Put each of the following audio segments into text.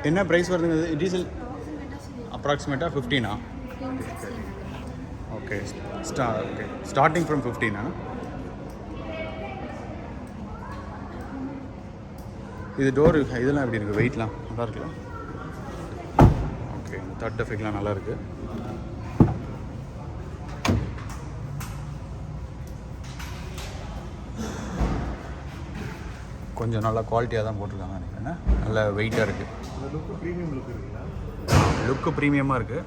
என்ன ப்ரைஸ் வருதுங்க டீசல்? அப்ராக்சிமேட்டாக 15 ஓகே. ஓகே, ஸ்டார்டிங் ஃப்ரம் 15 இது டோர் இதெல்லாம் எப்படி இருக்குது? வெயிட்லாம் நல்லா இருக்குல்ல? ஓகே, தட் எஃபெக்ட்லாம் நல்லா இருக்குது. கொஞ்சம் நல்லா குவாலிட்டியாக தான் போட்டிருக்காங்க நினைக்கிறேன். நல்ல வெயிட்டாக இருக்குது. லுக்கு ப்ரீமியமாக இருக்குது.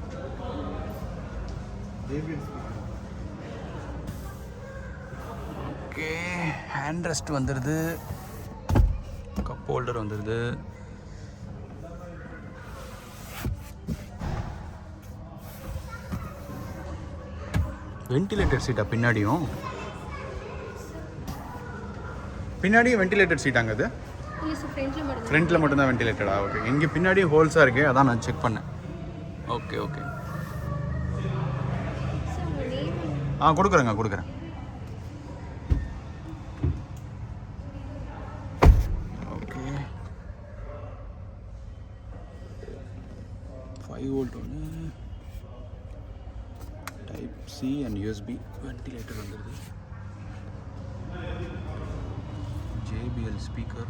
ஓகே, ஹேண்ட் ரெஸ்ட் வந்துடுது, கப் ஹோல்டர் வந்துடுது. வென்டிலேட்டர் சீட்டா பின்னாடியும் வென்டிலேட்டர் சீட்டாங்க அது? ஃப்ரண்ட்டில் மட்டும்தான் வென்டிலேட்டடா? ஓகே, இங்கே பின்னாடி ஹோல்ஸாக இருக்குது, அதான் நான் செக் பண்ணேன். ஓகே ஓகே, கொடுக்குறேன். ஓகே, 5 வோல்ட் ஒன்று, type C and USB. Ventilator வந்துடுது. JBL speaker.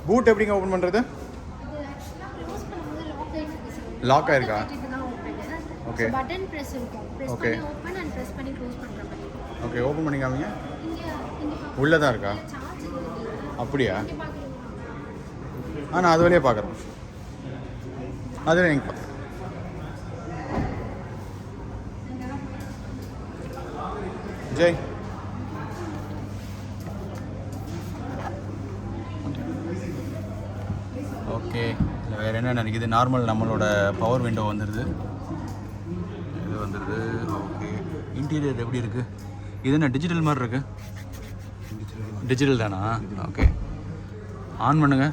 பூட் எப்படிங்க ஓப்பன் பண்ணுறது? லாக் ஆயிருக்கா? ஓகே, பட்டன் பிரஸ் இருக்கும். பிரஸ் பண்ணி ஓபன் அண்ட் பிரஸ் பண்ணி க்ளோஸ் பண்ற மாதிரி. ஓகே, ஓபன் பண்ணி காமிங்க. இங்க உள்ள தான் இருக்கா? அப்படியா? நான் அது வழியே பார்க்குறேன். அதில் நீங்கள் பார்க்குறேன். ஜெய், ஓகே. இல்லை வேறு என்ன நினைக்கிது? நார்மல் நம்மளோட பவர் விண்டோ வந்துடுது, இது வந்துடுது. ஓகே, இன்டீரியர் எப்படி இருக்குது? இது என்ன டிஜிட்டல் மாதிரி இருக்குது? டிஜிட்டல் தானா? ஓகே, ஆன் பண்ணுங்க.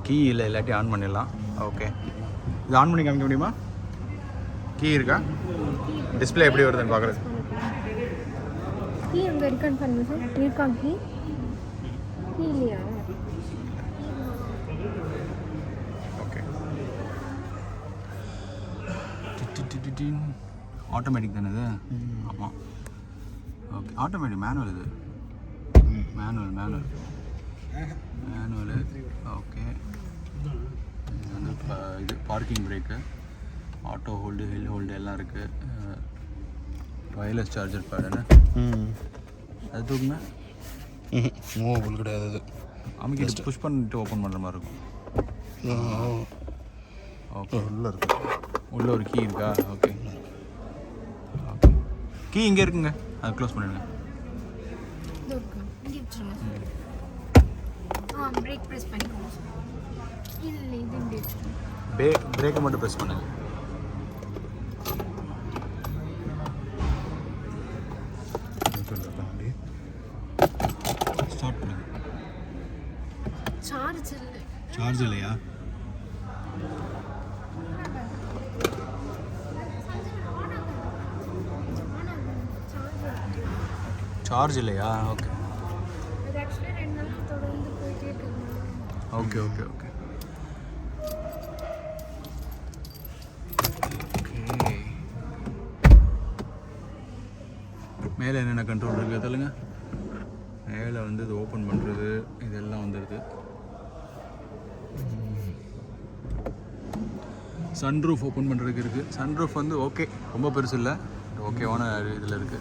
கீ இல்லை, இல்லாட்டி ஆன் பண்ணிடலாம். ஓகே, இது ஆன் பண்ணி காமிக்க முடியுமா? கீ இருக்கா? டிஸ்பிளே எப்படி வருதுன்னு பார்க்குறது. கீ எங்கே இருக்கான்னு பாருங்க சார். இருக்கா கீ? கீ இல்லையா? ஆட்டோமேட்டிக் தானே இது? ஆமாம். Okay, automatic. மேனுவல் இது, மேனுவல். ஓகே, இது வந்து இது parking brake, auto hold, hill hold எல்லாம் இருக்குது. வயர்லெஸ் சார்ஜர் பேடுன்னு அது தூக்குங்க. மூவபிள் கிடையாது அது. அமைக்கிட்டு புஷ் பண்ணிட்டு ஓப்பன் பண்ணுற மாதிரி இருக்கும். ஓகே, உள்ள ஒரு கீ இருக்கா? ஓகே, கீ இங்கே இருக்குங்க, அதை க்ளோஸ் பண்ணிடுங்க. பிரேக் பிரஸ் பண்ணிக்கோங்க. இல்லை, இது பிரேக்கை மட்டும் ப்ரெஸ் பண்ணுங்க. ஸ்டார்ட் பண்ணுங்க. சார்ஜ் இல்லையா? சார்ஜ் இல்லையா? Okay okay okay okay okay. மேலே என்னென்ன கண்ட்ரோல் இருக்குது சொல்லுங்க. மேலே வந்து இது ஓப்பன் பண்ணுறது இதெல்லாம் வந்துடுது. சன்ரூஃப் ஓப்பன் பண்ணுறதுக்கு இருக்குது. சன்ரூஃப் வந்து ஓகே, ரொம்ப பெருசு இல்லை, ஓகேவான இதில் இருக்குது.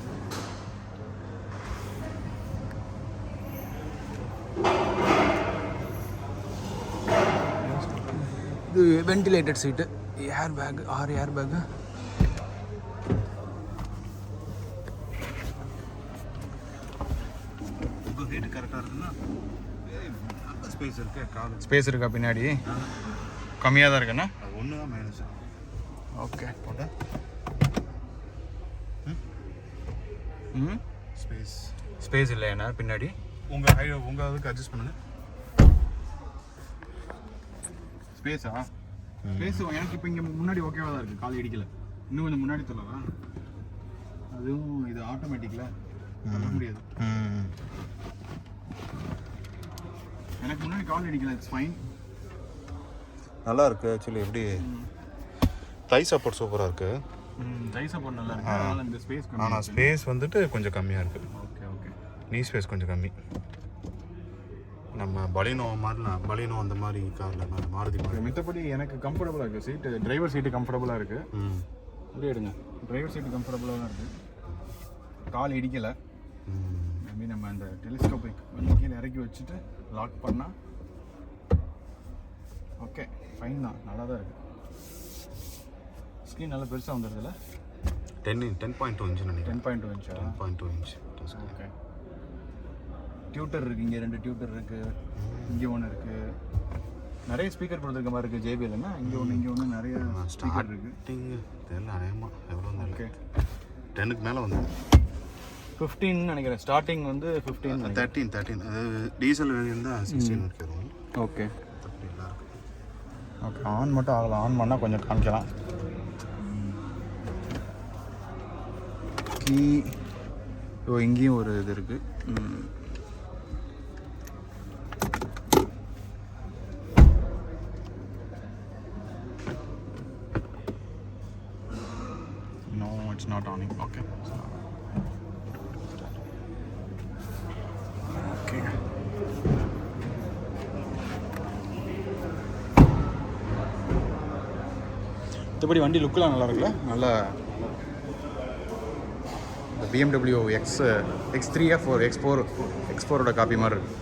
இது ventilated seat, air bag, 6 air bag. Rate கரெக்டாக இருக்குன்னா ஸ்பேஸ் இருக்கு. கார் ஸ்பேஸ் இருக்கா பின்னாடி? கம்மியாக தான் இருக்குண்ணா. அது ஒன்று தான் மைனஸ். ஓகே. போட்டேன். ஸ்பேஸ் ஸ்பேஸ் இல்லையாண்ணா பின்னாடி? உங்கள் அதுக்கு அட்ஜஸ்ட் பண்ணுங்க. ஸ்பேஸா? ஸ்பேஸ் எனக்கு இப்போ இங்கே முன்னாடி ஓகேவாக தான் இருக்குது, கால் இடிக்கல. இன்னும் கொஞ்சம் முன்னாடி சொல்லவா? அதுவும் இது ஆட்டோமேட்டிக்கில் பண்ண முடியாது. எனக்கு முன்னாடி கால் இடிக்கல, இட்ஸ் ஃபைன். நல்லா இருக்குது ஆக்சுவலி. எப்படி தை சப்போர்ட் சூப்பராக இருக்குது. தை சப்போர்ட் நல்லா இருக்குது. அதனால் இந்த ஸ்பேஸ் ஆனால் ஸ்பேஸ் வந்துட்டு கொஞ்சம் கம்மியாக இருக்குது. Okay okay. நீ ஸ்பேஸ் கொஞ்சம் கம்மி. நம்ம பலினோ அந்த மாதிரி காரில் மாருதி மாதிரி. மித்தபடி எனக்கு கம்ஃபர்டபுளாக இருக்குது. சீட்டு, டிரைவர் சீட்டு கம்ஃபர்டபுளாக இருக்குது. அப்படியே எடுங்க. டிரைவர் சீட்டு கம்ஃபர்டபுளாக தான் இருக்குது, கால் இடிக்கலை. மேபி நம்ம அந்த டெலிஸ்கோபிக் கொஞ்சம் கீழே இறக்கி வச்சுட்டு லாக் பண்ணால் ஓகே ஃபைன் தான், நல்லா தான் இருக்குது. ஸ்க்ரீன் நல்லா பெருசாக வந்துடுதுல்ல? 10.2 இன்ச்சு நினைக்கிறேன். 10.2 இன்ச்சா? 10.2 இன்ச். ஓகே. டியூட்டர் இருக்குது, இங்கே 2 டியூட்டர் இருக்குது, இங்கே ஒன்று இருக்குது. நிறைய ஸ்பீக்கர் கொடுத்துருக்க மாதிரி இருக்குது ஜேபிஎல்னா. இங்கே ஒன்று நிறைய ஸ்பீக்கர் இருக்குது. தெரியல அநேகமாக எவ்வளோ. ஓகே. 10க்கு மேலே வந்து 15 நினைக்கிறேன். ஸ்டார்டிங் வந்து 15. 13. அதாவது டீசல் வேரியன்ட் தான் 16 வரைக்கும் வரும். ஓகே அப்படி நல்லா இருக்கும். ஓகே. ஆன் மட்டும் ஆகலாம். ஆன் பண்ணால் கொஞ்சம் காமிக்கலாம். கீ இங்கேயும் ஒரு இது இருக்குது. No, it's not on. Okay. Okay. மற்றபடி வண்டி லுக்கெலாம் நல்லா இருக்குல்ல? நல்லா இந்த BMW X3 X4 X4ஓட காப்பி மாதிரி இருக்கு.